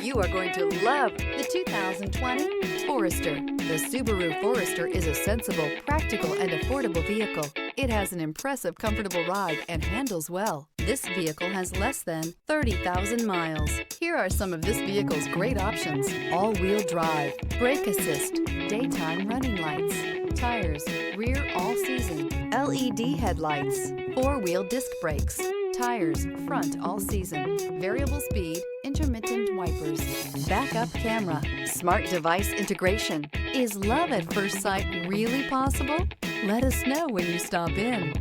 You are going to love the 2020 Forester. The Subaru Forester is a sensible, practical, and affordable vehicle. It has an impressive, comfortable ride and handles well. This vehicle has less than 30,000 miles. Here are some of this vehicle's great options: all-wheel drive, brake assist, daytime running lights, tires, rear all-season, LED headlights, four-wheel disc brakes, tires, front all-season, variable speed, intermittent wipers, backup camera, smart device integration. Is love at first sight really possible? Let us know when you stop in.